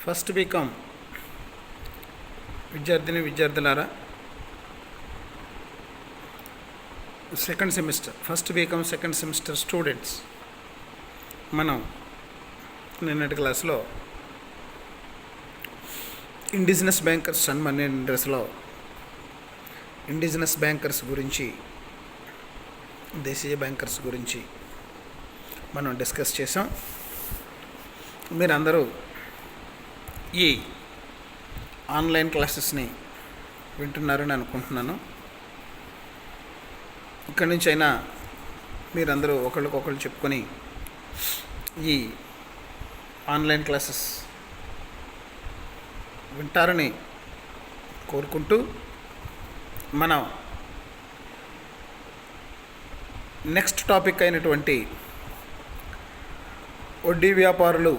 First BCom విద్యార్థులారా, first BCom second semester students, మనం నిన్నటి క్లాస్లో ఇండిజినస్ బ్యాంకర్స్ అండ్ మనీ లెండర్స్లో ఇండిజినస్ బ్యాంకర్స్ గురించి, దేశీయ బ్యాంకర్స్ గురించి మనం డిస్కస్ చేసాం. మీరందరూ ఈ ఆన్లైన్ క్లాసెస్ని వింటున్నారని అనుకుంటున్నాను. ఇక్కడి నుంచి అయినా మీరందరూ ఒకళ్ళకొకళ్ళు చెప్పుకొని ఈ ఆన్లైన్ క్లాసెస్ వింటారని కోరుకుంటూ, మనం నెక్స్ట్ టాపిక్ అయినటువంటి వడ్డీ వ్యాపారులు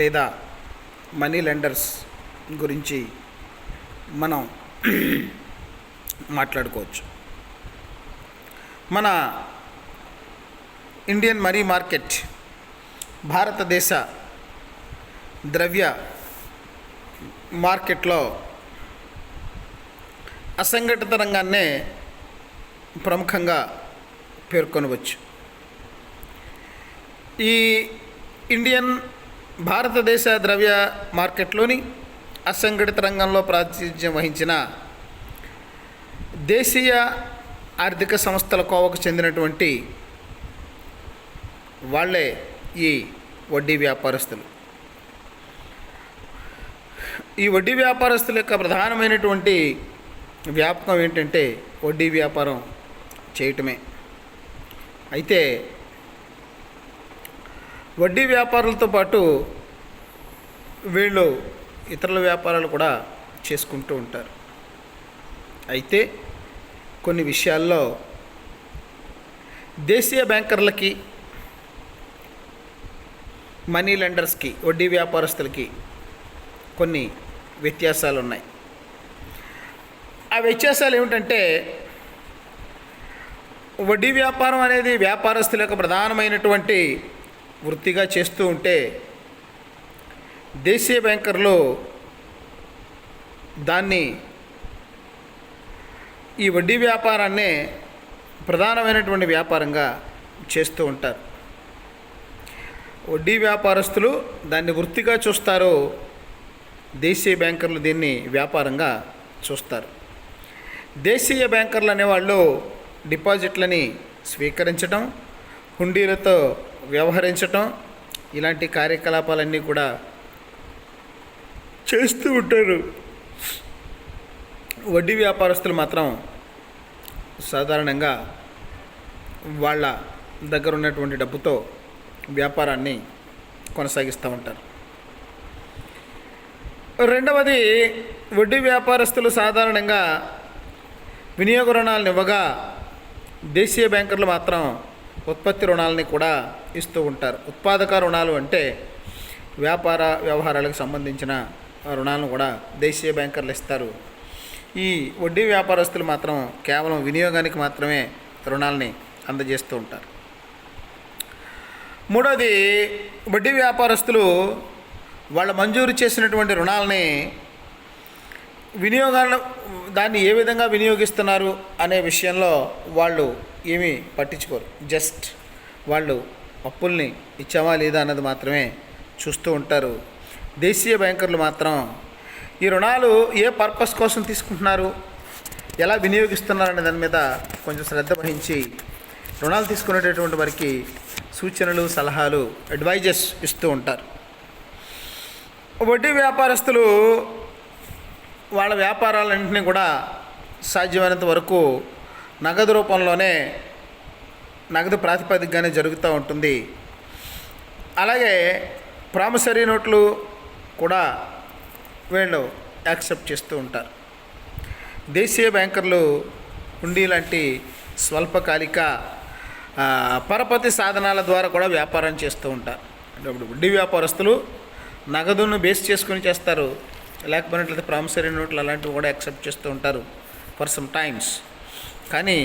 లేదా మనీ లెండర్స్ గురించి మనం మాట్లాడుకోవచ్చు. మన ఇండియన్ మనీ మార్కెట్, భారతదేశ ద్రవ్య మార్కెట్లో అసంఘటిత రంగాన్నే ప్రముఖంగా పేర్కొనవచ్చు. ఈ భారతదేశ ద్రవ్య మార్కెట్లోని అసంఘటిత రంగంలో ప్రాతినిధ్యం వహించిన దేశీయ ఆర్థిక సంస్థల కోవకు చెందినటువంటి వాళ్ళే ఈ వడ్డీ వ్యాపారస్తులు. ఈ వడ్డీ వ్యాపారస్తుల యొక్క ప్రధానమైనటువంటి వ్యాపకం ఏంటంటే వడ్డీ వ్యాపారం చేయటమే. అయితే వడ్డీ వ్యాపారులతో పాటు వీళ్ళు ఇతరుల వ్యాపారాలు కూడా చేసుకుంటూ ఉంటారు. అయితే కొన్ని విషయాల్లో దేశీయ బ్యాంకర్లకి, మనీ లెండర్స్కి, వడ్డీ వ్యాపారస్తులకి కొన్ని వ్యత్యాసాలు ఉన్నాయి. ఆ వ్యత్యాసాలు ఏమిటంటే, వడ్డీ వ్యాపారం అనేది వ్యాపారస్తుల యొక్క ప్రధానమైనటువంటి వృత్తిగా చేస్తూ ఉంటే, దేశీయ బ్యాంకర్లు ఈ వడ్డీ వ్యాపారాన్నే ప్రధానమైనటువంటి వ్యాపారంగా చేస్తూ ఉంటారు. వడ్డీ వ్యాపారస్తులు దాన్ని వృత్తిగా చూస్తారు, దేశీయ బ్యాంకర్లు దీన్ని వ్యాపారంగా చూస్తారు. దేశీయ బ్యాంకర్లు అనేవాళ్ళు డిపాజిట్లని స్వీకరించడం, హుండీలతో వ్యవహరించటం, ఇలాంటి కార్యకలాపాలన్నీ కూడా చేస్తూ ఉంటారు. వడ్డీ వ్యాపారస్తులు మాత్రం సాధారణంగా వాళ్ళ దగ్గర ఉన్నటువంటి డబ్బుతో వ్యాపారాన్ని కొనసాగిస్తూ ఉంటారు. రెండవది, వడ్డీ వ్యాపారస్తులు సాధారణంగా వినియోగ రుణాలను ఇవ్వగా, దేశీయ బ్యాంకర్లు మాత్రం ఉత్పత్తి రుణాలని కూడా ఇస్తూ ఉంటారు. ఉత్పాదక రుణాలు అంటే వ్యాపార వ్యవహారాలకు సంబంధించిన రుణాలను కూడా దేశీయ బ్యాంకర్లు ఇస్తారు. ఈ వడ్డీ వ్యాపారస్తులు మాత్రం కేవలం వినియోగానికి మాత్రమే రుణాలని అందజేస్తూ ఉంటారు. మూడోది, వడ్డీ వ్యాపారస్తులు వాళ్ళ మంజూరు చేసినటువంటి రుణాలని దాన్ని ఏ విధంగా వినియోగిస్తున్నారు అనే విషయంలో వాళ్ళు ఏమీ పట్టించుకోరు. జస్ట్ వాళ్ళు అప్పుల్ని ఇచ్చామా లేదా అన్నది మాత్రమే చూస్తూ ఉంటారు. దేశీయ బ్యాంకర్లు మాత్రం ఈ రుణాలు ఏ పర్పస్ కోసం తీసుకుంటున్నారు, ఎలా వినియోగిస్తున్నారు అనే దాని మీద కొంచెం శ్రద్ధ వహించి రుణాలు తీసుకునేటటువంటి వారికి సూచనలు, సలహాలు, అడ్వైజెస్ ఇస్తూ ఉంటారు. వడ్డీ వ్యాపారస్తులు వాళ్ళ వ్యాపారాలన్నింటినీ కూడా సాధ్యమైనంత వరకు నగదు రూపంలోనే, నగదు ప్రాతిపదికగానే జరుగుతూ ఉంటుంది. అలాగే ప్రామిసరీ నోట్లు కూడా వీళ్ళు యాక్సెప్ట్ చేస్తూ ఉంటారు. దేశీయ బ్యాంకర్లు హుండీ లాంటి స్వల్పకాలిక పరపతి సాధనాల ద్వారా కూడా వ్యాపారం చేస్తూ ఉంటారు. అంటే ఇప్పుడు వడ్డీ వ్యాపారస్తులు నగదును బేస్ చేసుకుని చేస్తారు, లేకపోయినట్లయితే ప్రామిసరీ నోట్లు అలాంటివి కూడా యాక్సెప్ట్ చేస్తూ ఉంటారు ఫర్ సమ్ టైమ్స్. కానీ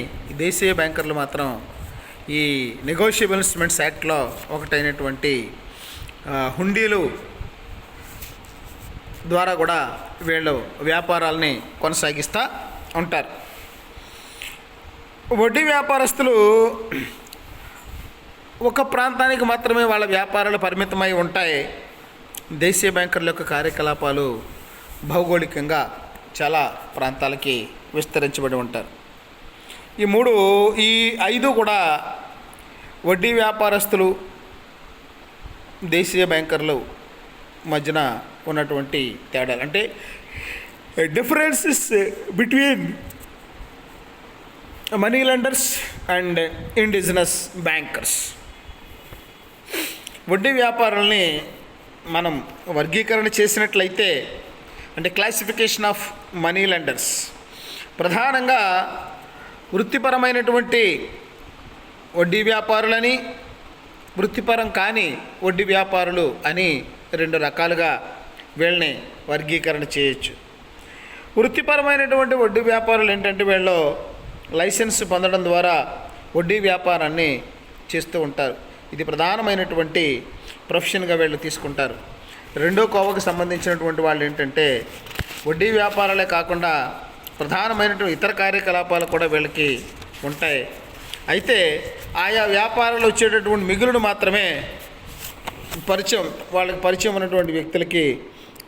దేశీయ బ్యాంకర్లు మాత్రం ఈ నెగోషియబుల్ ఇన్స్ట్రుమెంట్స్ యాక్ట్లో ఒకటైనటువంటి హుండీలు ద్వారా కూడా వీళ్ళు వ్యాపారాలని కొనసాగిస్తూ ఉంటారు. వడ్డీ వ్యాపారస్తులు ఒక ప్రాంతానికి మాత్రమే వాళ్ళ వ్యాపారాలు పరిమితమై ఉంటాయి. దేశీయ బ్యాంకర్ల యొక్క కార్యకలాపాలు భౌగోళికంగా చాలా ప్రాంతాలకి విస్తరించబడి ఉంటారు. ఈ ఐదు కూడా వడ్డీ వ్యాపారస్తులు దేశీయ బ్యాంకర్లు మధ్యన ఉన్నటువంటి తేడాలు, అంటే differences between money lenders and indigenous bankers. వడ్డీ వ్యాపారాలని మనం వర్గీకరణ చేసినట్లయితే, అంటే క్లాసిఫికేషన్ ఆఫ్ మనీ లెండర్స్, ప్రధానంగా వృత్తిపరమైనటువంటి వడ్డీ వ్యాపారులని, వృత్తిపరం కాని వడ్డీ వ్యాపారులు అని రెండు రకాలుగా వీళ్ళని వర్గీకరణ చేయొచ్చు. వృత్తిపరమైనటువంటి వడ్డీ వ్యాపారులు ఏంటంటే వీళ్ళు లైసెన్స్ పొందడం ద్వారా వడ్డీ వ్యాపారాన్ని చేస్తూ ఉంటారు. ఇది ప్రధానమైనటువంటి ప్రొఫెషన్గా వీళ్ళు తీసుకుంటారు. రెండో కోవకు సంబంధించినటువంటి వాళ్ళు ఏంటంటే వడ్డీ వ్యాపారాలే కాకుండా ప్రధానమైనటువంటి ఇతర కార్యకలాపాలు కూడా వీళ్ళకి ఉంటాయి. అయితే ఆయా వ్యాపారాలు వచ్చేటటువంటి మిగులును మాత్రమే వాళ్ళకి పరిచయం ఉన్నటువంటి వ్యక్తులకి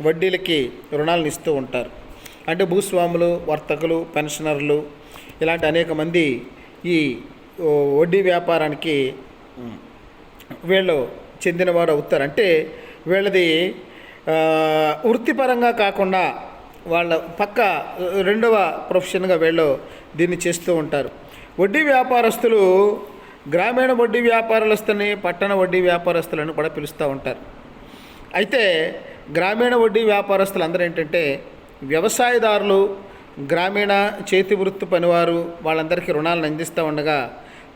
వడ్డీలకి రుణాలను ఇస్తూ ఉంటారు. అంటే భూస్వాములు, వర్తకులు, పెన్షనర్లు ఇలాంటి అనేక మంది ఈ వడ్డీ వ్యాపారానికి వీళ్ళు చెందినవారు అవుతారు. అంటే వీళ్ళది వృత్తిపరంగా కాకుండా వాళ్ళ పక్క రెండవ ప్రొఫెషన్గా వీళ్ళు దీన్ని చేస్తూ ఉంటారు. వడ్డీ వ్యాపారస్తులు గ్రామీణ వడ్డీ వ్యాపారస్తులని, పట్టణ వడ్డీ వ్యాపారస్తులను కూడా పిలుస్తూ ఉంటారు. అయితే గ్రామీణ వడ్డీ వ్యాపారస్తులు అందరూ ఏంటంటే వ్యవసాయదారులు, గ్రామీణ చేతి వృత్తి పనివారు, వాళ్ళందరికీ రుణాలను అందిస్తూ ఉండగా,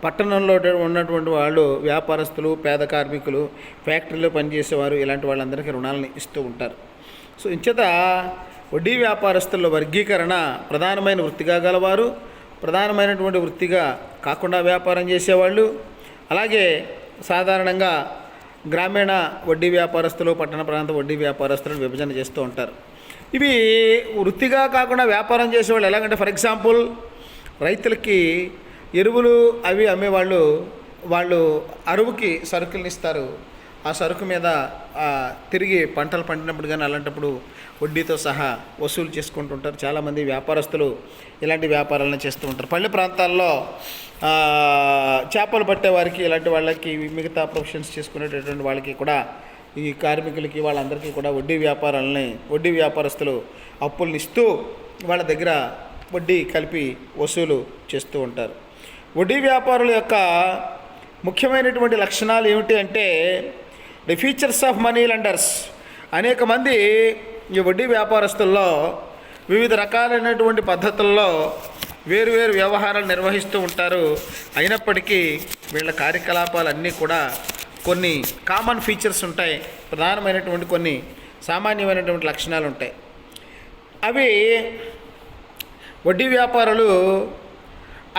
పట్టణంలో ఉన్నటువంటి వాళ్ళు వ్యాపారస్తులు, పేద కార్మికులు, ఫ్యాక్టరీలో పనిచేసేవారు, ఇలాంటి వాళ్ళందరికీ రుణాలను ఇస్తూ ఉంటారు. సో ఇంచేత వడ్డీ వ్యాపారస్తుల వర్గీకరణ ప్రధానమైన వృత్తిగా గలవారు, ప్రధానమైనటువంటి వృత్తిగా కాకుండా వ్యాపారం చేసేవాళ్ళు, అలాగే సాధారణంగా గ్రామీణ వడ్డీ వ్యాపారస్తులు, పట్టణ ప్రాంత వడ్డీ వ్యాపారస్తులను విభజన చేస్తూ ఉంటారు. ఇవి వృత్తిగా కాకుండా వ్యాపారం చేసేవాళ్ళు ఎలాగంటే, ఫర్ ఎగ్జాంపుల్ రైతులకి ఎరువులు అవి అమ్మేవాళ్ళు, వాళ్ళు అరువుకి సరుకులను ఇస్తారు. ఆ సరుకు మీద తిరిగి పంటలు పండినప్పుడు కానీ అలాంటప్పుడు వడ్డీతో సహా వసూలు చేసుకుంటుంటారు. చాలామంది వ్యాపారస్తులు ఇలాంటి వ్యాపారాలను చేస్తూ ఉంటారు. పల్లె ప్రాంతాల్లో చేపలు పట్టే వారికి, ఇలాంటి వాళ్ళకి, మిగతా ప్రొఫెషన్స్ చేసుకునేటటువంటి వాళ్ళకి కూడా, ఈ కార్మికులకి వాళ్ళందరికీ కూడా వడ్డీ వ్యాపారస్తులు అప్పులను ఇస్తూ వాళ్ళ దగ్గర వడ్డీ కలిపి వసూలు చేస్తూ ఉంటారు. వడ్డీ వ్యాపారుల యొక్క ముఖ్యమైనటువంటి లక్షణాలు ఏమిటి అంటే the features of money lenders. అనేక మంది ఈ వడ్డీ వ్యాపారస్తుల్లో వివిధ రకాలైనటువంటి పద్ధతుల్లో వేరువేరు వ్యవహారాలు నిర్వహిస్తూ ఉంటారు. అయినప్పటికీ వీళ్ళ కార్యకలాపాలన్నీ కూడా కొన్ని కామన్ ఫీచర్స్ ఉంటాయి, ప్రధానమైనటువంటి కొన్ని సామాన్యమైనటువంటి లక్షణాలు ఉంటాయి. అవి వడ్డీ వ్యాపారులు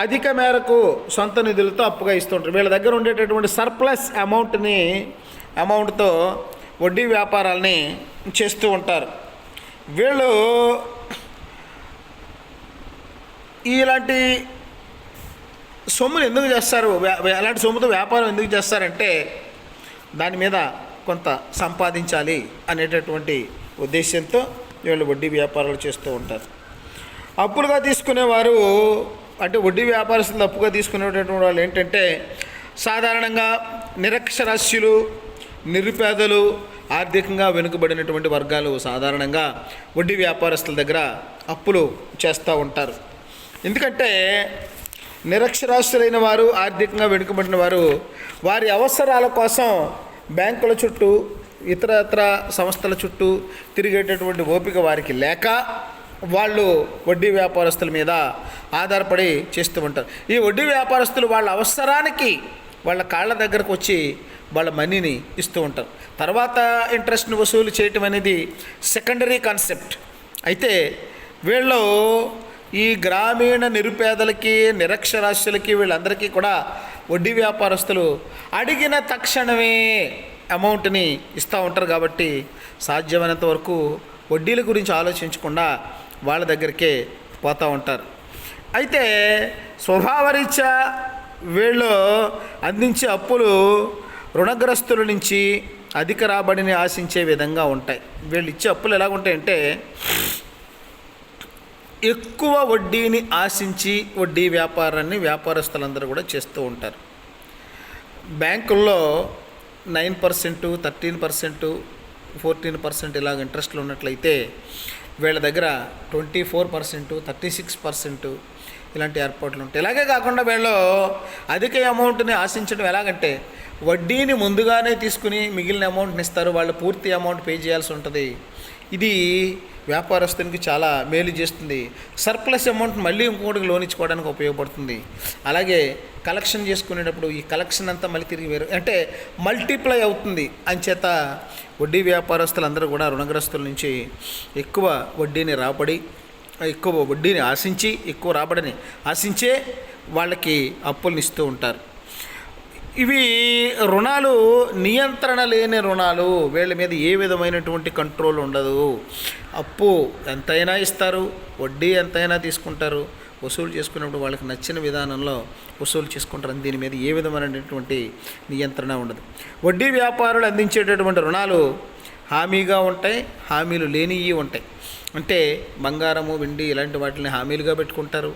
అధిక మేరకు సొంత నిధులతో అప్పుగా ఇస్తుంటారు. వీళ్ళ దగ్గర ఉండేటటువంటి సర్ప్లస్ అమౌంట్తో వడ్డీ వ్యాపారాలని చేస్తూ ఉంటారు. వీళ్ళు ఇలాంటి సొమ్ములు ఎందుకు చేస్తారు, అలాంటి సొమ్ముతో వ్యాపారం ఎందుకు చేస్తారంటే దాని మీద కొంత సంపాదించాలి అనేటటువంటి ఉద్దేశంతో వీళ్ళు వడ్డీ వ్యాపారాలు చేస్తూ ఉంటారు. అప్పులుగా తీసుకునేవారు, అంటే వడ్డీ వ్యాపారస్తులు అప్పుగా తీసుకునేటటువంటి వాళ్ళు ఏంటంటే సాధారణంగా నిరక్షరాస్యులు, నిరుపేదలు, ఆర్థికంగా వెనుకబడినటువంటి వర్గాలు సాధారణంగా వడ్డీ వ్యాపారస్తుల దగ్గర అప్పులు చేస్తూ ఉంటారు. ఎందుకంటే నిరక్షరాస్యులైన వారు, ఆర్థికంగా వెనుకబడిన వారు వారి అవసరాల కోసం బ్యాంకుల చుట్టూ, ఇతర సంస్థల చుట్టూ తిరిగేటటువంటి ఓపిక వారికి లేక వాళ్ళు వడ్డీ వ్యాపారస్తుల మీద ఆధారపడి చేస్తూ ఉంటారు. ఈ వడ్డీ వ్యాపారస్తులు వాళ్ళ అవసరానికి వాళ్ళ కాళ్ళ దగ్గరకు వచ్చి వాళ్ళ మనీని ఇస్తూ ఉంటారు. తర్వాత ఇంట్రెస్ట్ని వసూలు చేయటం అనేది సెకండరీ కాన్సెప్ట్. అయితే వీళ్ళు ఈ గ్రామీణ నిరుపేదలకి, నిరక్షరాస్యులకి, వీళ్ళందరికీ కూడా వడ్డీ వ్యాపారస్తులు అడిగిన తక్షణమే అమౌంట్ని ఇస్తూ ఉంటారు. కాబట్టి సాధ్యమైనంత వరకు వడ్డీల గురించి ఆలోచించకుండా వాళ్ళ దగ్గరికే పోతూ ఉంటారు. అయితే స్వభావరీత్యా వీళ్ళు అందించే అప్పులు రుణగ్రస్తుల నుంచి అధిక రాబడిని ఆశించే విధంగా ఉంటాయి. వీళ్ళు ఇచ్చే అప్పులు ఎలాగుంటాయంటే ఎక్కువ వడ్డీని ఆశించి వడ్డీ వ్యాపారాన్ని వ్యాపారస్తులందరూ కూడా చేస్తూ ఉంటారు. బ్యాంకుల్లో 9%, 13%, 14% ఇలాగ ఇంట్రెస్ట్లు ఉన్నట్లయితే వీళ్ళ దగ్గర 24%, 36% ఇలాంటి ఏర్పాట్లు ఉంటాయి. ఇలాగే కాకుండా వీళ్ళు అధిక అమౌంట్ని ఆశించడం ఎలాగంటే వడ్డీని ముందుగానే తీసుకుని మిగిలిన అమౌంట్ని ఇస్తారు. వాళ్ళు పూర్తి అమౌంట్ పే చేయాల్సి ఉంటుంది. ఇది వ్యాపారస్తునికి చాలా మేలు చేస్తుంది. సర్ప్లస్ అమౌంట్ మళ్ళీ ఇంకొకటికి లోన్ ఇచ్చుకోవడానికి ఉపయోగపడుతుంది. అలాగే కలెక్షన్ చేసుకునేటప్పుడు ఈ కలెక్షన్ అంతా మళ్ళీ తిరిగి వేరు అంటే మల్టిప్లై అవుతుంది. అంచేత వడ్డీ వ్యాపారస్తులందరూ కూడా రుణగ్రస్తుల నుంచి ఎక్కువ వడ్డీని ఆశించి ఎక్కువ రాబడిని ఆశించే వాళ్ళకి అప్పులను ఇస్తూ ఉంటారు. ఇవి రుణాలు నియంత్రణ లేని రుణాలు. వీళ్ళ మీద ఏ విధమైనటువంటి కంట్రోల్ ఉండదు. అప్పు ఎంతైనా ఇస్తారు, వడ్డీ ఎంతైనా తీసుకుంటారు. వసూలు చేసుకున్నప్పుడు వాళ్ళకి నచ్చిన విధానంలో వసూలు చేసుకుంటారు. దీని మీద ఏ విధమైనటువంటి నియంత్రణ ఉండదు. వడ్డీ వ్యాపారులు అందించేటటువంటి రుణాలు హామీగా ఉంటాయి, హామీలు లేనివి ఉంటాయి. అంటే బంగారము, వెండి ఇలాంటి వాటిని హామీలుగా పెట్టుకుంటారు.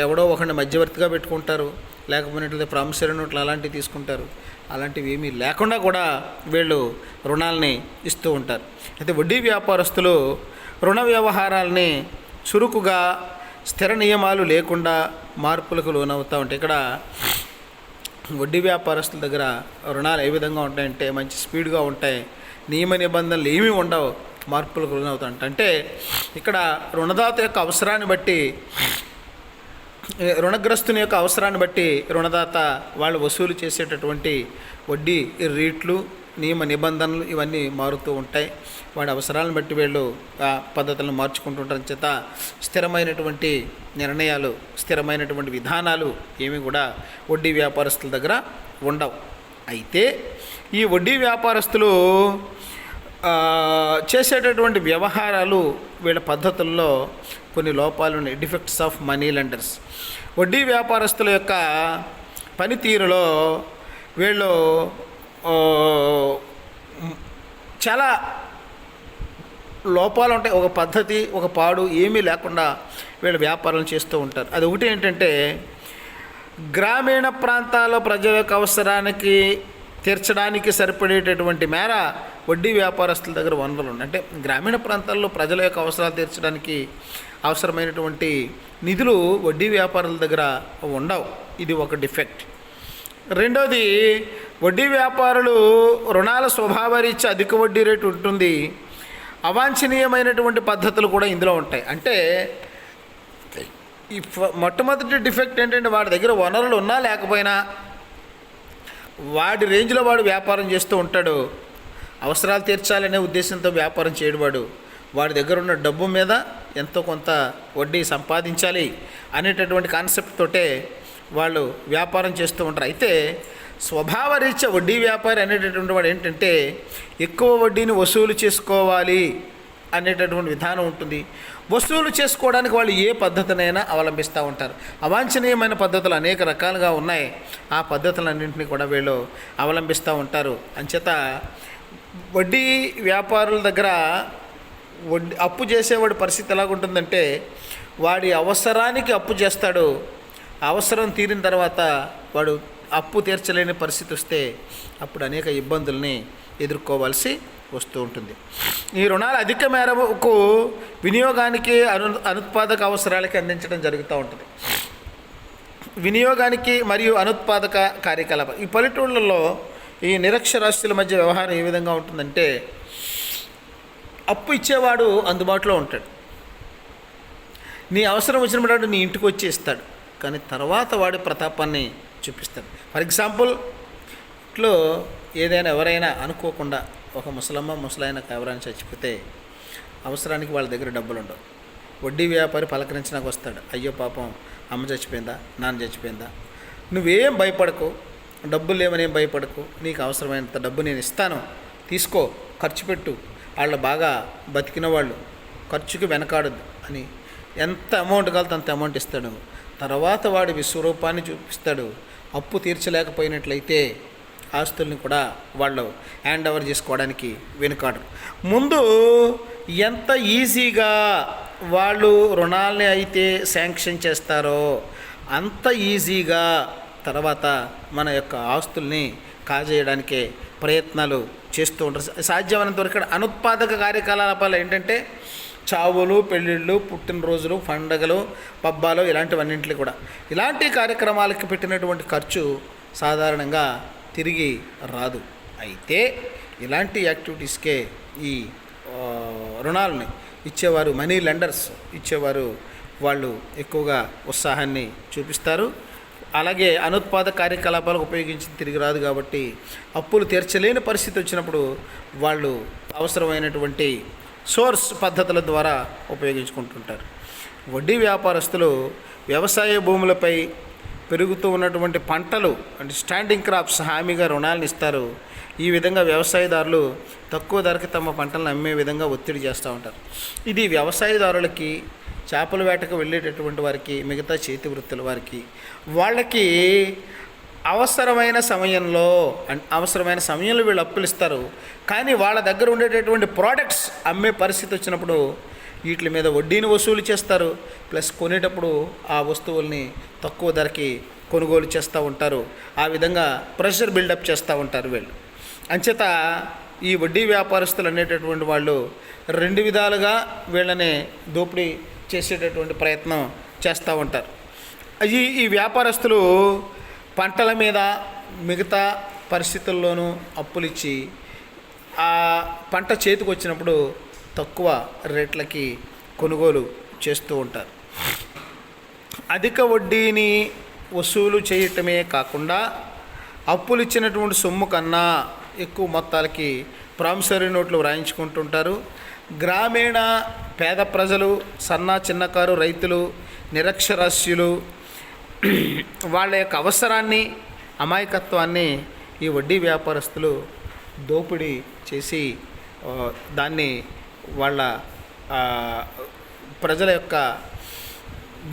ఎవడో ఒకరిని మధ్యవర్తిగా పెట్టుకుంటారు. లేకపోయినట్లయితే ప్రామిసరీ నోట్లు అలాంటివి తీసుకుంటారు. అలాంటివి ఏమీ లేకుండా కూడా వీళ్ళు రుణాలని ఇస్తూ ఉంటారు. అయితే వడ్డీ వ్యాపారస్తులు రుణ వ్యవహారాలని చురుకుగా స్థిర నియమాలు లేకుండా మార్పులకు లోనవుతూ ఉంటాయి. ఇక్కడ వడ్డీ వ్యాపారస్తుల దగ్గర రుణాలు ఏ విధంగా ఉంటాయంటే మంచి స్పీడ్గా ఉంటాయి. నియమ నిబంధనలు ఏమీ ఉండవు, మార్పులకు లోనవుతూ ఉంటాయి. అంటే ఇక్కడ రుణదాత యొక్క అవసరాన్ని బట్టి, రుణగ్రస్తుని యొక్క అవసరాన్ని బట్టి రుణదాత వాళ్ళు వసూలు చేసేటటువంటి వడ్డీ రేట్లు, నియమ నిబంధనలు ఇవన్నీ మారుతూ ఉంటాయి. వాడి అవసరాలను బట్టి వీళ్ళు ఆ పద్ధతులను మార్చుకుంటుంటారు. చేత స్థిరమైనటువంటి నిర్ణయాలు, స్థిరమైనటువంటి విధానాలు ఏమీ కూడా వడ్డీ వ్యాపారస్తుల దగ్గర ఉండవు. అయితే ఈ వడ్డీ వ్యాపారస్తులు చేసేటటువంటి వ్యవహారాలు, వీళ్ళ పద్ధతుల్లో కొన్ని లోపాలు ఉన్నాయి. Defects of money lenders. వడ్డీ వ్యాపారస్తుల యొక్క పనితీరులో వీళ్ళు చాలా లోపాలు ఉంటాయి. ఒక పద్ధతి, ఒక పాడు ఏమీ లేకుండా వీళ్ళు వ్యాపారం చేస్తూ ఉంటారు. అది ఒకటి ఏంటంటే గ్రామీణ ప్రాంతాల్లో ప్రజల యొక్క అవసరానికి తీర్చడానికి సరిపడేటటువంటి మేర వడ్డీ వ్యాపారస్తుల దగ్గర వనరులు ఉన్నాయి. అంటే గ్రామీణ ప్రాంతాల్లో ప్రజల యొక్క అవసరాలు తీర్చడానికి అవసరమైనటువంటి నిధులు వడ్డీ వ్యాపారుల దగ్గర ఉండవు. ఇది ఒక డిఫెక్ట్. రెండోది, వడ్డీ వ్యాపారులు రుణాల స్వభావరీత్యా అధిక వడ్డీ రేటు ఉంటుంది. అవాంఛనీయమైనటువంటి పద్ధతులు కూడా ఇందులో ఉంటాయి. అంటే ఈ మొట్టమొదటి డిఫెక్ట్ ఏంటంటే వాడి దగ్గర వనరులు ఉన్నా లేకపోయినా వాడి రేంజ్లో వాడు వ్యాపారం చేస్తూ ఉంటాడు. అవసరాలు తీర్చాలనే ఉద్దేశంతో వ్యాపారం చేయడు. వాడి దగ్గర ఉన్న డబ్బు మీద ఎంతో కొంత వడ్డీ సంపాదించాలి అనేటటువంటి కాన్సెప్ట్ తోటే వాళ్ళు వ్యాపారం చేస్తూ ఉంటారు. అయితే స్వభావరీత్యా వడ్డీ వ్యాపారి అనేటటువంటి వాడు ఏంటంటే ఎక్కువ వడ్డీని వసూలు చేసుకోవాలి అనేటటువంటి విధానం ఉంటుంది. వసూలు చేసుకోవడానికి వాళ్ళు ఏ పద్ధతినైనా అవలంబిస్తూ ఉంటారు. అవాంఛనీయమైన పద్ధతులు అనేక రకాలుగా ఉన్నాయి. ఆ పద్ధతులన్నింటినీ కూడా వీళ్ళు అవలంబిస్తూ ఉంటారు. అంచేత వడ్డీ వ్యాపారుల దగ్గర అప్పు చేసేవాడి పరిస్థితి ఎలాగుంటుందంటే వాడి అవసరానికి అప్పు చేస్తాడు. అవసరం తీరిన తర్వాత వాడు అప్పు తీర్చలేని పరిస్థితి వస్తే అప్పుడు అనేక ఇబ్బందుల్ని ఎదుర్కోవాల్సి వస్తూ ఉంటుంది. ఈ రుణాలు అధిక మేరకు వినియోగానికి అనుత్పాదక అవసరాలకి అందించడం జరుగుతూ ఉంటుంది. వినియోగానికి మరియు అనుత్పాదక కార్యకలాపాలు. ఈ పల్లెటూళ్ళల్లో ఈ నిరక్షరాస్యుల మధ్య వ్యవహారం ఏ విధంగా ఉంటుందంటే అప్పు ఇచ్చేవాడు అందుబాటులో ఉంటాడు. నీ అవసరం వచ్చినప్పుడు నీ ఇంటికి వచ్చి ఇస్తాడు. కానీ తర్వాత వాడి ప్రతాపాన్ని చూపిస్తాడు. ఫర్ ఎగ్జాంపుల్, ఇట్లో ఏదైనా ఎవరైనా అనుకోకుండా ఒక ముసలాయన ఎవరైనా చచ్చిపోతే అవసరానికి వాళ్ళ దగ్గర డబ్బులు ఉండవు. వడ్డీ వ్యాపారి పలకరించడానికి వస్తాడు. అయ్యో పాపం అమ్మ చచ్చిపోయిందా, నాన్న చచ్చిపోయిందా, నువ్వేం భయపడకు, డబ్బులు లేవనేం భయపడకు, నీకు అవసరమైనంత డబ్బు నేను ఇస్తాను, తీసుకో, ఖర్చు పెట్టు వాళ్ళు బాగా బతికిన వాళ్ళు ఖర్చుకి వెనకాడదు అని ఎంత అమౌంట్ కావాలో అంత అమౌంట్ ఇస్తాడు. తర్వాత వాడి విశ్వరూపాన్ని చూపిస్తాడు. అప్పు తీర్చలేకపోయినట్లయితే ఆస్తుల్ని కూడా వాళ్ళు హ్యాండ్ ఓవర్ చేసుకోవడానికి వెనుకాడరు. ముందు ఎంత ఈజీగా వాళ్ళు రుణాలని అయితే శాంక్షన్ చేస్తారో అంత ఈజీగా తర్వాత మన యొక్క ఆస్తుల్ని కాజేయడానికే ప్రయత్నాలు చేస్తూ ఉంటారు. సాధ్యమైనంత వరకు ఇక్కడ అనుత్పాదక కార్యకలాపాలు ఏంటంటే చావులు, పెళ్ళిళ్ళు, పుట్టినరోజులు, పండగలు, పబ్బాలు ఇలాంటివన్నింటికి కూడా ఇలాంటి కార్యక్రమాలకి పెట్టినటువంటి ఖర్చు సాధారణంగా తిరిగి రాదు. అయితే ఇలాంటి యాక్టివిటీస్కే ఈ రుణాలని ఇచ్చేవారు, మనీ లెండర్స్ ఇచ్చేవారు వాళ్ళు ఎక్కువగా ఉత్సాహాన్ని చూపిస్తారు. అలాగే అనుత్పాదక కార్యకలాపాలకు ఉపయోగించి తిరిగి రాదు కాబట్టి అప్పులు తీర్చలేని పరిస్థితి వచ్చినప్పుడు వాళ్ళు అవసరమైనటువంటి సోర్స్ పద్ధతుల ద్వారా ఉపయోగించుకుంటుంటారు. వడ్డీ వ్యాపారస్తులు వ్యవసాయ భూములపై పెరుగుతూ ఉన్నటువంటి పంటలు అంటే స్టాండింగ్ క్రాప్స్ హామీగా రుణాలను ఇస్తారు. ఈ విధంగా వ్యవసాయదారులు తక్కువ ధరకి తమ పంటలను అమ్మే విధంగా ఒత్తిడి చేస్తూ ఉంటారు. ఇది వ్యవసాయదారులకి, చేపల వేటకు వెళ్ళేటటువంటి వారికి, మిగతా చేతి వృత్తుల వారికి వాళ్ళకి అవసరమైన సమయంలో వీళ్ళు అప్పులు ఇస్తారు. కానీ వాళ్ళ దగ్గర ఉండేటటువంటి ప్రోడక్ట్స్ అమ్మే పరిస్థితి వచ్చినప్పుడు వీటి మీద వడ్డీని వసూలు చేస్తారు. ప్లస్ కొనేటప్పుడు ఆ వస్తువుల్ని తక్కువ ధరకి కొనుగోలు చేస్తూ ఉంటారు. ఆ విధంగా ప్రెషర్ బిల్డప్ చేస్తూ ఉంటారు వీళ్ళు. అంచేత ఈ వడ్డీ వ్యాపారస్తులు అనేటటువంటి వాళ్ళు రెండు విధాలుగా వీళ్ళని దోపిడీ చేసేటటువంటి ప్రయత్నం చేస్తూ ఉంటారు. ఈ వ్యాపారస్తులు పంటల మీద మిగతా పరిస్థితుల్లోనూ అప్పులు ఇచ్చి ఆ పంట చేతికి వచ్చినప్పుడు తక్కువ రేట్లకి కొనుగోలు చేస్తూ ఉంటారు. అధిక వడ్డీని వసూలు చేయటమే కాకుండా అప్పులు ఇచ్చినటువంటి సొమ్ము కన్నా ఎక్కువ మొత్తాలకి ప్రామిసరీ నోట్లు వ్రాయించుకుంటుంటారు. గ్రామీణ పేద ప్రజలు, చిన్నకారు రైతులు, నిరక్షరాస్యులు వాళ్ళ యొక్క అవసరాన్ని, అమాయకత్వాన్ని ఈ వడ్డీ వ్యాపారస్తులు దోపిడీ చేసి దాన్ని వాళ్ళ ప్రజల యొక్క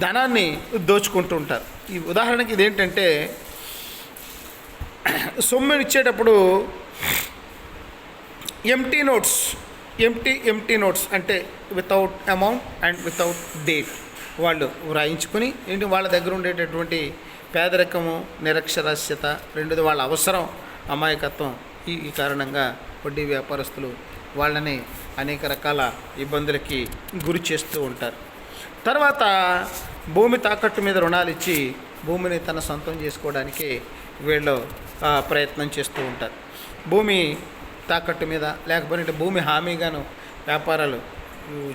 ధనాన్ని దోచుకుంటూ ఉంటారు. ఈ ఉదాహరణకి ఇదేంటంటే సొమ్ము ఇచ్చేటప్పుడు ఎంటీ నోట్స్ అంటే without amount and without date వాళ్ళు వ్రాయించుకొని ఏంటి వాళ్ళ దగ్గర ఉండేటటువంటి పేదరికము, నిరక్షరాస్యత, రెండోది వాళ్ళ అవసరం, అమాయకత్వం, ఈ కారణంగా వడ్డీ వ్యాపారస్తులు వాళ్ళని అనేక రకాల ఇబ్బందులకి గురి చేస్తూ ఉంటారు. తర్వాత భూమి తాకట్టు మీద రుణాలు ఇచ్చి భూమిని తన సొంతం చేసుకోవడానికి వీళ్ళు ప్రయత్నం చేస్తూ ఉంటారు. భూమి తాకట్టు మీద లేకపోతే భూమి హామీగాను వ్యాపారాలు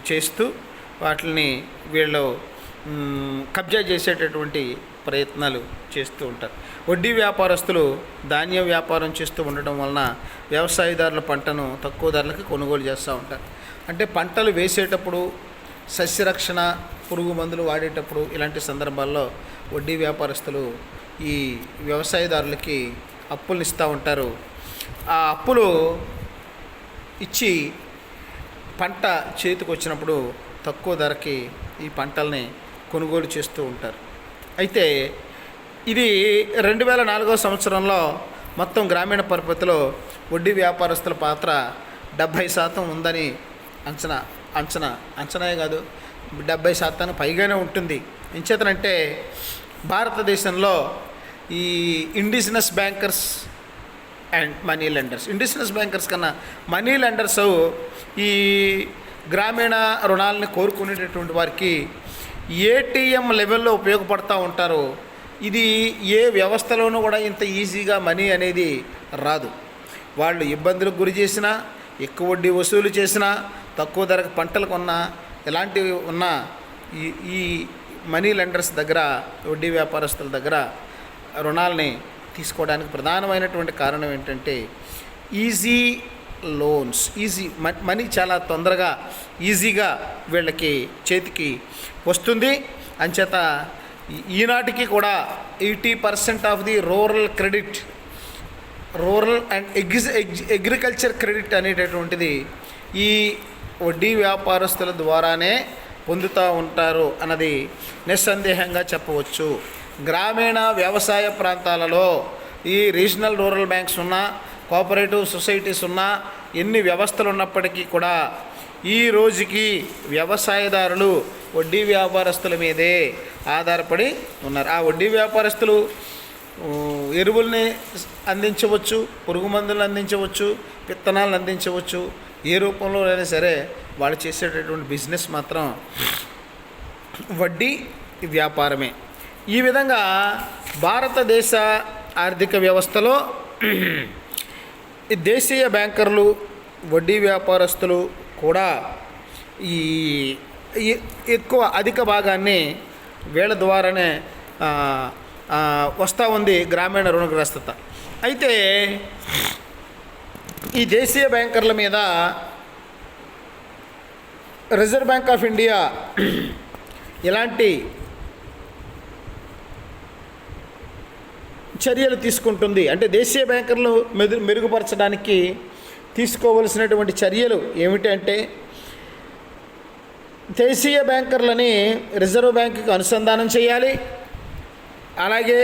చేస్తూ వాటిని వీళ్ళు కబ్జా చేసేటటువంటి ప్రయత్నాలు చేస్తూ ఉంటారు. వడ్డీ వ్యాపారస్తులు ధాన్యం వ్యాపారం చేస్తూ ఉండడం వలన వ్యవసాయదారుల పంటను తక్కువ ధరలకు కొనుగోలు చేస్తూ ఉంటారు. అంటే పంటలు వేసేటప్పుడు, సస్యరక్షణ, పురుగు మందులు వాడేటప్పుడు ఇలాంటి సందర్భాల్లో వడ్డీ వ్యాపారస్తులు ఈ వ్యవసాయదారులకి అప్పులు ఇస్తూ ఉంటారు. ఆ అప్పులు ఇచ్చి పంట చేతికి వచ్చినప్పుడు తక్కువ ధరకి ఈ పంటల్ని కొనుగోలు చేస్తూ ఉంటారు. అయితే ఇది 2004 సంవత్సరంలో మొత్తం గ్రామీణ పరపతిలో వడ్డీ వ్యాపారస్తుల పాత్ర 70% ఉందని అంచనాయే కాదు 70% పైగానే ఉంటుంది. ఎంచేతనంటే భారతదేశంలో ఈ indigenous bankers and money lenders, indigenous bankers కన్నా మనీ లెండర్స్ ఈ గ్రామీణ రుణాలని కోరుకునేటటువంటి వారికి ఏటీఎం లెవెల్లో ఉపయోగపడుతూ ఉంటారు. ఇది ఏ వ్యవస్థలోనూ కూడా ఇంత ఈజీగా మనీ అనేది రాదు. వాళ్ళు ఇబ్బందులకు గురి చేసినా, ఎక్కువ వడ్డీ వసూలు చేసినా, తక్కువ ధరకు పంటలు కొన్నా, ఇలాంటివి ఉన్నా ఈ మనీ లెండర్స్ దగ్గర, వడ్డీ వ్యాపారస్తుల దగ్గర రుణాలని తీసుకోవడానికి ప్రధానమైనటువంటి కారణం ఏంటంటే ఈజీ లోన్స్, మనీ చాలా తొందరగా ఈజీగా వీళ్ళకి చేతికి వస్తుంది. అంచేత ఈనాటికి కూడా 80% of the rural and agriculture credit అనేటటువంటిది ఈ వడ్డీ వ్యాపారస్తుల ద్వారానే పొందుతూ ఉంటారు అన్నది నిస్సందేహంగా చెప్పవచ్చు. గ్రామీణ వ్యవసాయ ప్రాంతాలలో ఈ రీజనల్ రూరల్ బ్యాంక్స్ ఉన్నా, కోఆపరేటివ్ సొసైటీస్ ఉన్నా, ఎన్ని వ్యవస్థలు ఉన్నప్పటికీ కూడా ఈ రోజుకి వ్యవసాయదారులు వడ్డీ వ్యాపారస్తుల మీదే ఆధారపడి ఉన్నారు. ఆ వడ్డీ వ్యాపారస్తులు ఎరువుల్ని అందించవచ్చు, పురుగు మందులను అందించవచ్చు, విత్తనాలను అందించవచ్చు. ఏ రూపంలో అయినా సరే వాళ్ళు చేసేటటువంటి బిజినెస్ మాత్రం వడ్డీ వ్యాపారమే. ఈ విధంగా భారతదేశ ఆర్థిక వ్యవస్థలో ఈ దేశీయ బ్యాంకర్లు, వడ్డీ వ్యాపారస్తులు కూడా ఈ ఎక్కువ అధిక భాగాన్ని వీళ్ళ ద్వారానే వస్తూ ఉంది గ్రామీణ రుణగ్రస్తత. అయితే ఈ దేశీయ బ్యాంకర్ల మీద రిజర్వ్ బ్యాంక్ ఆఫ్ ఇండియా ఎలాంటి చర్యలు తీసుకుంటుంది అంటే దేశీయ బ్యాంకర్లు మెరుగుపరచడానికి తీసుకోవలసినటువంటి చర్యలు ఏమిటంటే, దేశీయ బ్యాంకర్లని రిజర్వ్ బ్యాంకుకి అనుసంధానం చేయాలి. అలాగే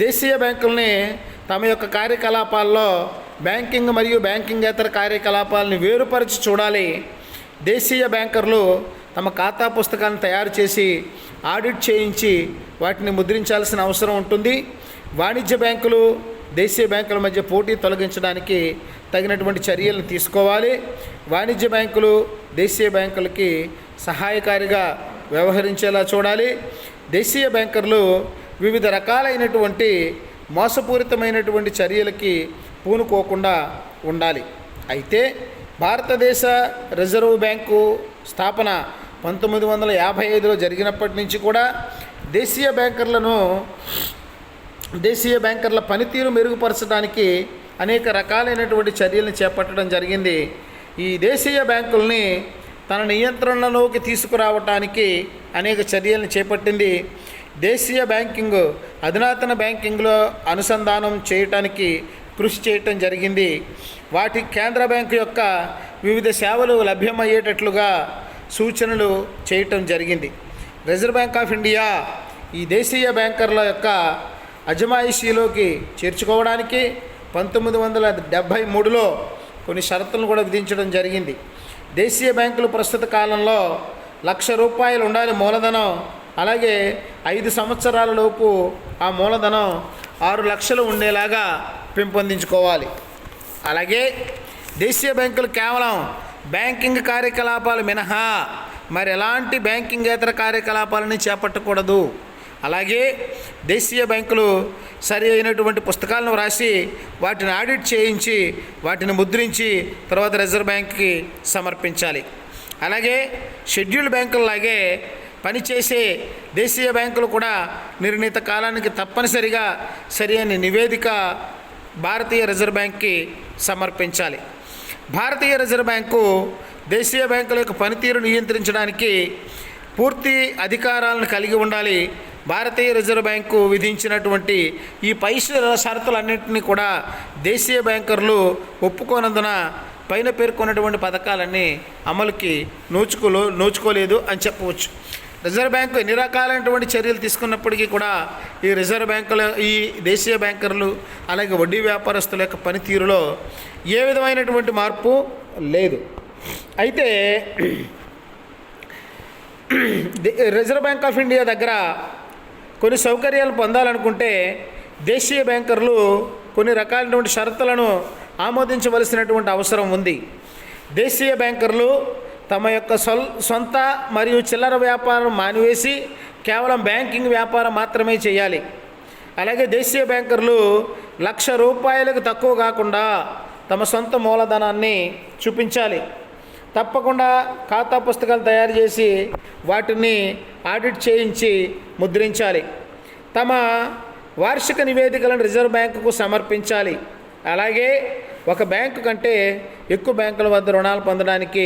దేశీయ బ్యాంకుల్ని తమ యొక్క కార్యకలాపాల్లో బ్యాంకింగ్ మరియు బ్యాంకింగేతర కార్యకలాపాలను వేరుపరిచి చూడాలి. దేశీయ బ్యాంకర్లు తమ ఖాతా పుస్తకాలను తయారు చేసి ఆడిట్ చేయించి వాటిని ముద్రించాల్సిన అవసరం ఉంటుంది. వాణిజ్య బ్యాంకులు దేశీయ బ్యాంకుల మధ్య పోటీ తొలగించడానికి తగినటువంటి చర్యలను తీసుకోవాలి. వాణిజ్య బ్యాంకులు దేశీయ బ్యాంకులకి సహాయకారిగా వ్యవహరించేలా చూడాలి. దేశీయ బ్యాంకర్లు వివిధ రకాలైనటువంటి మోసపూరితమైనటువంటి చర్యలకి పూనుకోకుండా ఉండాలి. అయితే భారతదేశ రిజర్వ్ బ్యాంకు స్థాపన 1955లో జరిగినప్పటి నుంచి కూడా దేశీయ బ్యాంకర్ల పనితీరు మెరుగుపరచడానికి అనేక రకాలైనటువంటి చర్యలను చేపట్టడం జరిగింది. ఈ దేశీయ బ్యాంకుల్ని తన నియంత్రణలోకి తీసుకురావడానికి అనేక చర్యలను చేపట్టింది. దేశీయ బ్యాంకింగ్ అధునాతన బ్యాంకింగ్లో అనుసంధానం చేయటానికి కృషి చేయటం జరిగింది. వాటి కేంద్ర బ్యాంకు యొక్క వివిధ సేవలు లభ్యమయ్యేటట్లుగా సూచనలు చేయటం జరిగింది. రిజర్వ్ బ్యాంక్ ఆఫ్ ఇండియా ఈ దేశీయ బ్యాంకర్ల యొక్క అజమాయిషీలోకి చేర్చుకోవడానికి 1973లో కొన్ని షరతులను కూడా విధించడం జరిగింది. దేశీయ బ్యాంకులు ప్రస్తుత కాలంలో ₹1,00,000 ఉండాలి మూలధనం. అలాగే 5 సంవత్సరాల లోపు ఆ మూలధనం 6 లక్షలు ఉండేలాగా పెంపొందించుకోవాలి. అలాగే దేశీయ బ్యాంకులు కేవలం బ్యాంకింగ్ కార్యకలాపాలు మినహా మరి ఎలాంటి బ్యాంకింగేతర కార్యకలాపాలని చేపట్టకూడదు. అలాగే దేశీయ బ్యాంకులు సరి అయినటువంటి పుస్తకాలను వ్రాసి వాటిని ఆడిట్ చేయించి వాటిని ముద్రించి తర్వాత రిజర్వ్ బ్యాంక్కి సమర్పించాలి. అలాగే షెడ్యూల్డ్ బ్యాంకుల్లాగే పనిచేసే దేశీయ బ్యాంకులు కూడా నిర్ణీత కాలానికి తప్పనిసరిగా సరైన నివేదిక భారతీయ రిజర్వ్ బ్యాంక్కి సమర్పించాలి. భారతీయ రిజర్వ్ బ్యాంకు దేశీయ బ్యాంకుల యొక్క పనితీరు నియంత్రించడానికి పూర్తి అధికారాలను కలిగి ఉండాలి. భారతీయ రిజర్వ్ బ్యాంకు విధించినటువంటి ఈ పై షరతులన్నింటినీ కూడా దేశీయ బ్యాంకర్లు ఒప్పుకోనందున పైన పేర్కొన్నటువంటి పథకాలన్నీ అమలుకి నోచుకోలేదు అని చెప్పవచ్చు. రిజర్వ్ బ్యాంకు ఎన్ని రకాలైనటువంటి చర్యలు తీసుకున్నప్పటికీ కూడా ఈ రిజర్వ్ బ్యాంకుల ఈ దేశీయ బ్యాంకర్లు అలాగే వడ్డీ వ్యాపారస్తుల యొక్క పనితీరులో ఏ విధమైనటువంటి మార్పు లేదు. అయితే రిజర్వ్ బ్యాంక్ ఆఫ్ ఇండియా దగ్గర కొన్ని సౌకర్యాలు పొందాలనుకుంటే దేశీయ బ్యాంకర్లు కొన్ని రకాలైనటువంటి షరతులను ఆమోదించవలసినటువంటి అవసరం ఉంది. దేశీయ బ్యాంకర్లు తమ యొక్క సొంత మరియు చిల్లర వ్యాపారం మానివేసి కేవలం బ్యాంకింగ్ వ్యాపారం మాత్రమే చేయాలి. అలాగే దేశీయ బ్యాంకర్లు ₹1,00,000 తక్కువ కాకుండా తమ సొంత మూలధనాన్ని చూపించాలి. తప్పకుండా ఖాతా పుస్తకాలు తయారు చేసి వాటిని ఆడిట్ చేయించి ముద్రించాలి. తమ వార్షిక నివేదికలను రిజర్వ్ బ్యాంకుకు సమర్పించాలి. అలాగే ఒక బ్యాంకు కంటే ఎక్కువ బ్యాంకుల వద్ద రుణాలు పొందడానికి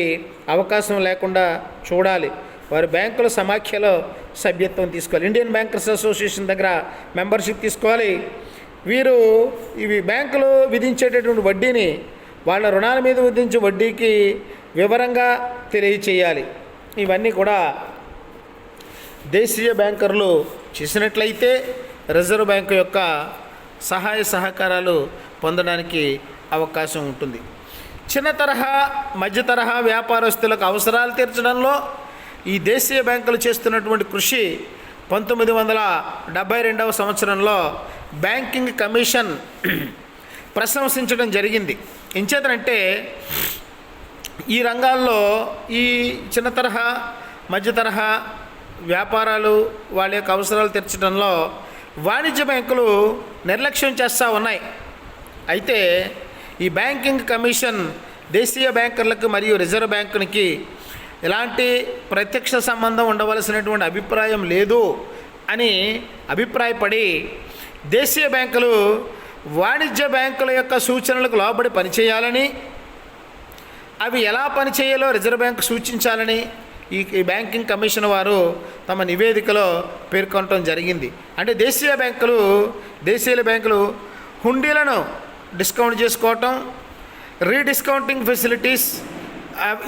అవకాశం లేకుండా చూడాలి. వారు బ్యాంకుల సమాఖ్యలో సభ్యత్వం తీసుకోవాలి. ఇండియన్ బ్యాంకర్స్ అసోసియేషన్ దగ్గర మెంబర్షిప్ తీసుకోవాలి. వీరు ఇవి బ్యాంకులు విధించేటటువంటి వడ్డీని వాళ్ళ రుణాల మీద విధించే వడ్డీకి వివరంగా తెలియచేయాలి. ఇవన్నీ కూడా దేశీయ బ్యాంకర్లు చేసినట్లయితే రిజర్వ్ బ్యాంకు యొక్క సహాయ సహకారాలు పొందడానికి అవకాశం ఉంటుంది. చిన్న తరహా మధ్య తరహా వ్యాపారస్తులకు అవసరాలు తీర్చడంలో ఈ దేశీయ బ్యాంకులు చేస్తున్నటువంటి కృషి 1972వ సంవత్సరంలో బ్యాంకింగ్ కమిషన్ ప్రశంసించడం జరిగింది. ఎంచేతనంటే ఈ రంగాల్లో ఈ చిన్న తరహా మధ్య తరహా వ్యాపారాలు వాళ్ళ యొక్క అవసరాలు తీర్చడంలో వాణిజ్య బ్యాంకులు నిర్లక్ష్యం చేస్తూ ఉన్నాయి. అయితే ఈ బ్యాంకింగ్ కమిషన్ దేశీయ బ్యాంకర్లకు మరియు రిజర్వ్ బ్యాంకునికి ఎలాంటి ప్రత్యక్ష సంబంధం ఉండవలసినటువంటి అభిప్రాయం లేదు అని అభిప్రాయపడి దేశీయ బ్యాంకులు వాణిజ్య బ్యాంకుల యొక్క సూచనలకు లోబడి పనిచేయాలని, అవి ఎలా పనిచేయాలో రిజర్వ్ బ్యాంకు సూచించాలని ఈ బ్యాంకింగ్ కమిషన్ వారు తమ నివేదికలో పేర్కొనడం జరిగింది. అంటే దేశీయ బ్యాంకులు హుండీలను డిస్కౌంట్ చేసుకోవటం, రీడిస్కౌంటింగ్ ఫెసిలిటీస్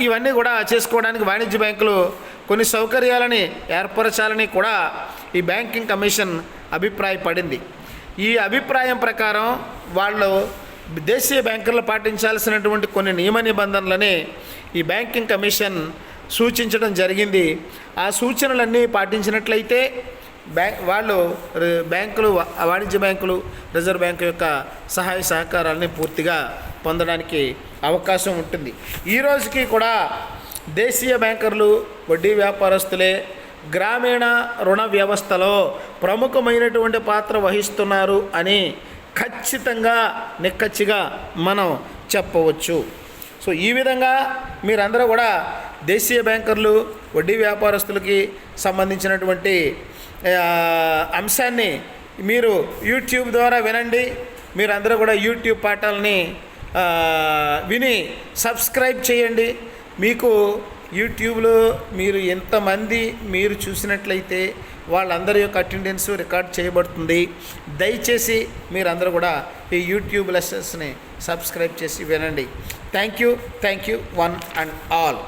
ఇవన్నీ కూడా చేసుకోవడానికి వాణిజ్య బ్యాంకులు కొన్ని సౌకర్యాలని ఏర్పరచాలని కూడా ఈ బ్యాంకింగ్ కమిషన్ అభిప్రాయపడింది. ఈ అభిప్రాయం ప్రకారం వాళ్ళు దేశీయ బ్యాంకుల్లో పాటించాల్సినటువంటి కొన్ని నియమ నిబంధనలని ఈ బ్యాంకింగ్ కమిషన్ సూచించడం జరిగింది. ఆ సూచనలన్నీ పాటించినట్లయితే వాళ్ళు బ్యాంకులు, వాణిజ్య బ్యాంకులు రిజర్వ్ బ్యాంకు యొక్క సహాయ సహకారాలని పూర్తిగా పొందడానికి అవకాశం ఉంటుంది. ఈ రోజుకి కూడా దేశీయ బ్యాంకర్లు వడ్డీ వ్యాపారస్తులే గ్రామీణ రుణ వ్యవస్థలో ప్రముఖమైనటువంటి పాత్ర వహిస్తున్నారు అని ఖచ్చితంగా నిక్కచ్చిగా మనం చెప్పవచ్చు. సో ఈ విధంగా మీరందరూ కూడా దేశీయ బ్యాంకర్లు వడ్డీ వ్యాపారస్తులకి సంబంధించినటువంటి అంశాన్ని మీరు యూట్యూబ్ ద్వారా వినండి. మీరందరూ కూడా యూట్యూబ్ పాఠాలని విని సబ్స్క్రైబ్ చేయండి. మీకు యూట్యూబ్లో మీరు ఎంతమంది మీరు చూసినట్లయితే వాళ్ళందరి యొక్క అటెండెన్స్ రికార్డ్ చేయబడుతుంది. దయచేసి మీరందరూ కూడా ఈ యూట్యూబ్ లెసన్స్ని సబ్స్క్రైబ్ చేసి వినండి. Thank you one and all.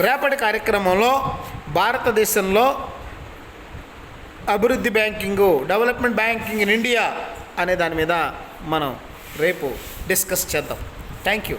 రేపటి కార్యక్రమంలో భారతదేశంలో అభివృద్ధి banking, development banking in India అనే దాని మీద మనం రేపు డిస్కస్ చేద్దాం. Thank you.